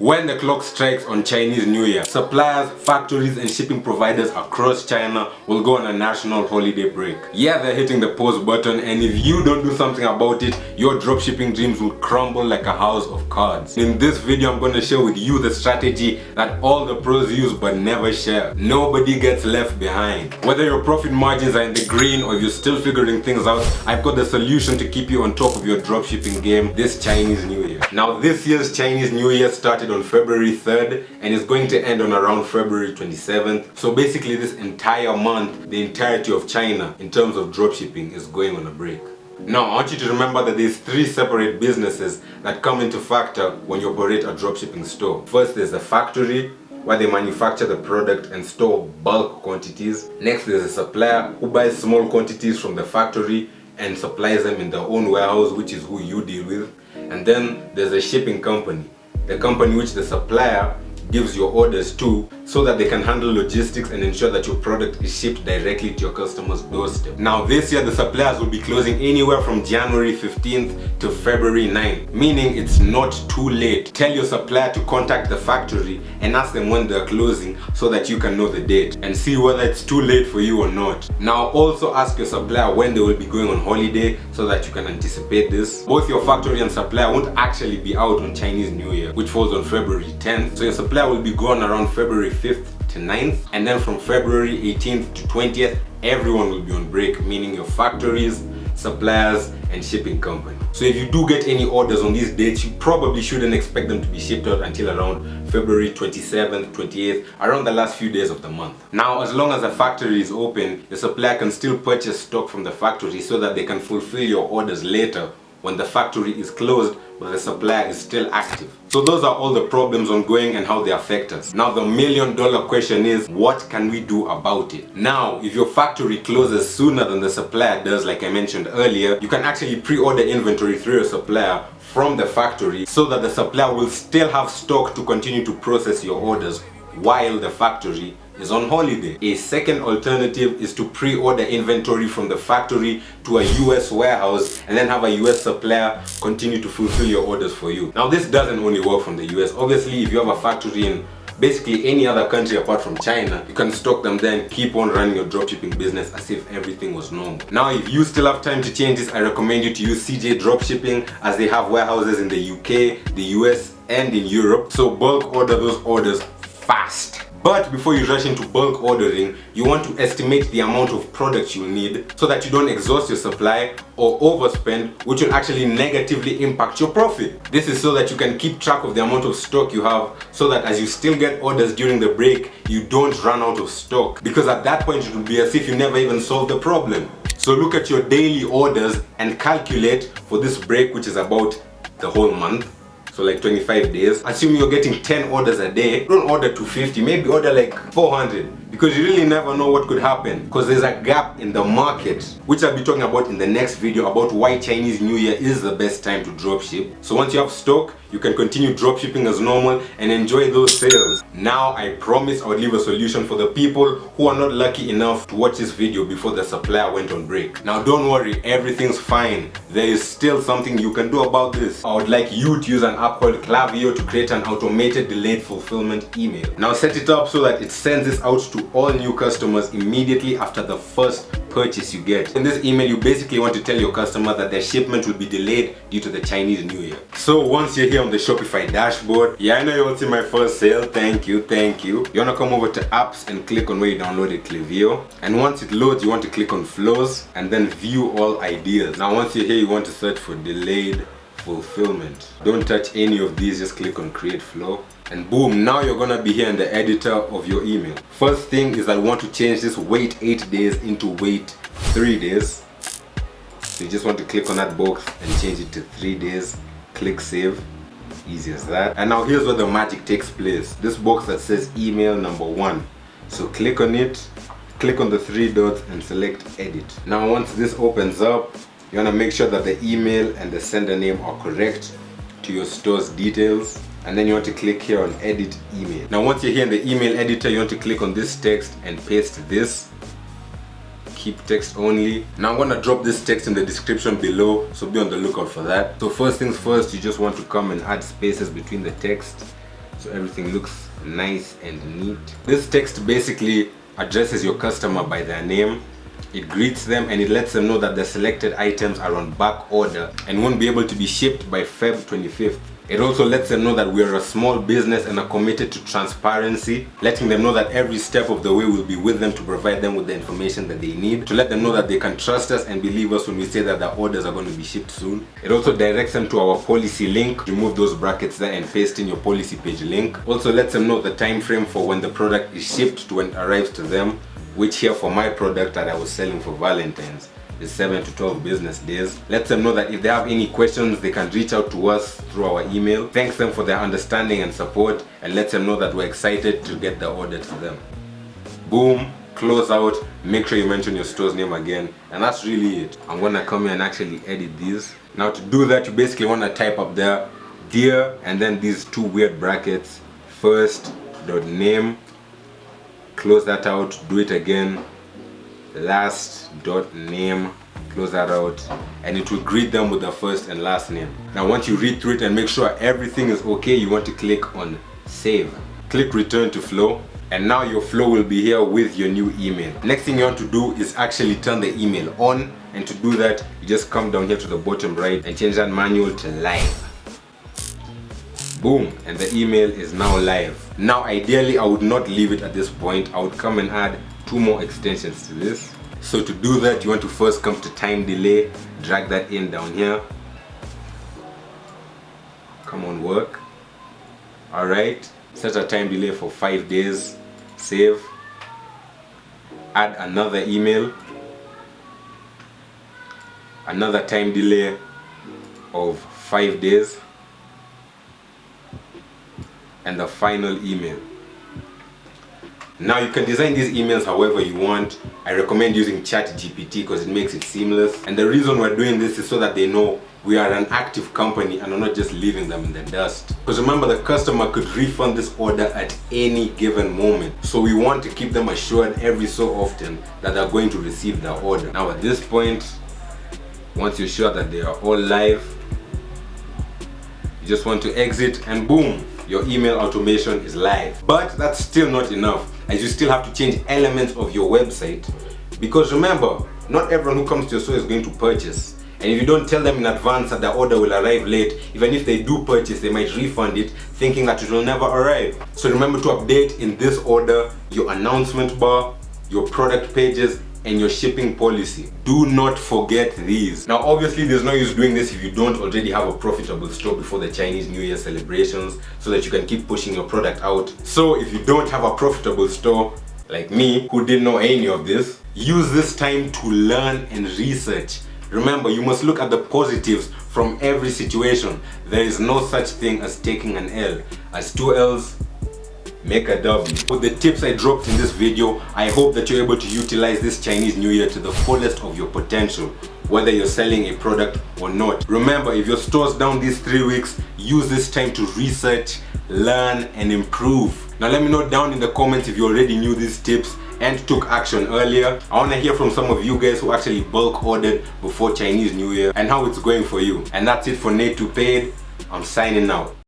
When the clock strikes on Chinese New Year, suppliers, factories and shipping providers across China will go on a national holiday break. Yeah, they're hitting the pause button, and if you don't do something about it, your dropshipping dreams will crumble like a house of cards. In this video, I'm going to share with you the strategy that all the pros use but never share. Nobody gets left behind. Whether your profit margins are in the green or you're still figuring things out, I've got the solution to keep you on top of your dropshipping game this Chinese New Year. Now, this year's Chinese New Year started on February 3rd and is going to end on around February 27th. So basically this entire month, the entirety of China in terms of dropshipping is going on a break. Now I want you to remember that there's three separate businesses that come into factor when you operate a dropshipping store. First, there's the factory, where they manufacture the product and store bulk quantities. Next, there's a supplier who buys small quantities from the factory and supplies them in their own warehouse, which is who you deal with. And then there's a shipping company, the company which the supplier gives your orders to so that they can handle logistics and ensure that your product is shipped directly to your customer's doorstep. Now this year the suppliers will be closing anywhere from January 15th to February 9th, meaning it's not too late. Tell your supplier to contact the factory and ask them when they're closing so that you can know the date and see whether it's too late for you or not. Now also ask your supplier when they will be going on holiday so that you can anticipate this. Both your factory and supplier won't actually be out on Chinese New Year, which falls on February 10th. So your supplier will be gone around February 5th to 9th, and then from February 18th to 20th everyone will be on break, meaning your factories, suppliers and shipping company. So if you do get any orders on these dates, you probably shouldn't expect them to be shipped out until around February 27th, 28th, around the last few days of the month. Now as long as the factory is open, the supplier can still purchase stock from the factory so that they can fulfill your orders later when the factory is closed but the supplier is still active. So those are all the problems ongoing and how they affect us. Now the million-dollar question is, what can we do about it? Now, if your factory closes sooner than the supplier does, like I mentioned earlier, you can actually pre-order inventory through your supplier from the factory so that the supplier will still have stock to continue to process your orders while the factory is on holiday. A second alternative is to pre-order inventory from the factory to a US warehouse and then have a US supplier continue to fulfill your orders for you. Now this doesn't only work from the US. Obviously, if you have a factory in basically any other country apart from China, you can stock them there and keep on running your dropshipping business as if everything was normal. Now if you still have time to change this, I recommend you to use CjDropshipping, as they have warehouses in the UK, the US and in Europe. So bulk order those orders fast. But before you rush into bulk ordering, you want to estimate the amount of products you'll need so that you don't exhaust your supply or overspend, which will actually negatively impact your profit. This is so that you can keep track of the amount of stock you have, so that as you still get orders during the break, you don't run out of stock, because at that point it will be as if you never even solved the problem. So look at your daily orders and calculate for this break, which is about the whole month. So like 25 days. Assume you're getting 10 orders a day. Don't order 250, maybe order like 400, because you really never know what could happen, because there's a gap in the market, which I'll be talking about in the next video, about why Chinese New Year is the best time to dropship. So once you have stock, you can continue dropshipping as normal and enjoy those sales. Now I promise I'll leave a solution for the people who are not lucky enough to watch this video before the supplier went on break. Now don't worry, everything's fine. There is still something you can do about this. I would like you to use an app called Klaviyo to create an automated delayed fulfillment email. Now set it up so that it sends this out to all new customers immediately after the first purchase you get. In this email, you basically want to tell your customer that their shipment will be delayed due to the Chinese New Year. So once you're here on the Shopify dashboard, yeah, I know you all see my first sale. Thank you. You want to come over to apps and click on where you downloaded Klaviyo, and once it loads, you want to click on flows and then view all ideas. Now once you're here, you want to search for delayed fulfillment. Don't touch any of these, just click on create flow, and boom, now you're gonna be here in the editor of your email. First thing is that I want to change this wait 8 days into wait 3 days. So you just want to click on that box and change it to 3 days. Click save. Easy as that. And now here's where the magic takes place. This box that says email number 1. So click on it, click on the 3 dots and select edit. Now once this opens up, you want to make sure that the email and the sender name are correct to your store's details, and then you want to click here on edit email. Now once you're here in the email editor, you want to click on this text and paste this. Keep text only. Now I'm going to drop this text in the description below, so be on the lookout for that. So first things first, you just want to come and add spaces between the text. so everything looks nice and neat. This text basically addresses your customer by their name. It greets them and it lets them know that the selected items are on back order and won't be able to be shipped by Feb 25th. It also lets them know that we are a small business and are committed to transparency, letting them know that every step of the way we'll be with them to provide them with the information that they need, to let them know that they can trust us and believe us when we say that the orders are going to be shipped soon. It also directs them to our policy link. Remove those brackets there and paste in your policy page link. Also lets them know the time frame for when the product is shipped to when it arrives to them, which here for my product that I was selling for Valentine's is 7 to 12 business days. Lets them know that if they have any questions, they can reach out to us through our email. Thanks them for their understanding and support, and lets them know that we're excited to get the order to them. Boom, close out, make sure you mention your store's name again, and that's really it. I'm gonna come here and actually edit these. Now to do that, you basically wanna type up there, dear, and then these two weird brackets, first.name, close that out, do it again, last.name, close that out, and it will greet them with the first and last name. Now once you read through it and make sure everything is okay, you want to click on save. Click return to flow, and now your flow will be here with your new email. Next thing you want to do is actually turn the email on, and to do that you just come down here to the bottom right and change that manual to live. Boom, and the email is now live. Now ideally I would not leave it at this point. I would come and add 2 more extensions to this. So to do that, you want to first come to time delay, drag that in down here. Come on, work. Alright, set a time delay for 5 days, save. Add another email, another time delay of 5 days, and the final email. Now you can design these emails however you want. I recommend using ChatGPT because it makes it seamless, and the reason we're doing this is so that they know we are an active company and are not just leaving them in the dust. Because remember, the customer could refund this order at any given moment, so we want to keep them assured every so often that they're going to receive their order. Now at this point, once you're sure that they are all live, you just want to exit and boom, your email automation is live. But that's still not enough, as you still have to change elements of your website, because remember, not everyone who comes to your store is going to purchase. And if you don't tell them in advance that the order will arrive late, even if they do purchase, they might refund it thinking that it will never arrive. So remember to update in this order your announcement bar, your product pages, and your shipping policy. Do not forget these. Now obviously there's no use doing this if you don't already have a profitable store before the Chinese New Year celebrations, so that you can keep pushing your product out. So if you don't have a profitable store, like me, who didn't know any of this, use this time to learn and research. Remember, you must look at the positives from every situation. There is no such thing as taking an L. As 2 L's make a W. With the tips I dropped in this video, I hope that you're able to utilize this Chinese New Year to the fullest of your potential, whether you're selling a product or not. Remember, if your store's down these 3 weeks, use this time to research, learn, and improve. Now let me know down in the comments if you already knew these tips and took action earlier. I want to hear from some of you guys who actually bulk ordered before Chinese New Year and how it's going for you. And that's it for Nate to Paid. I'm signing out.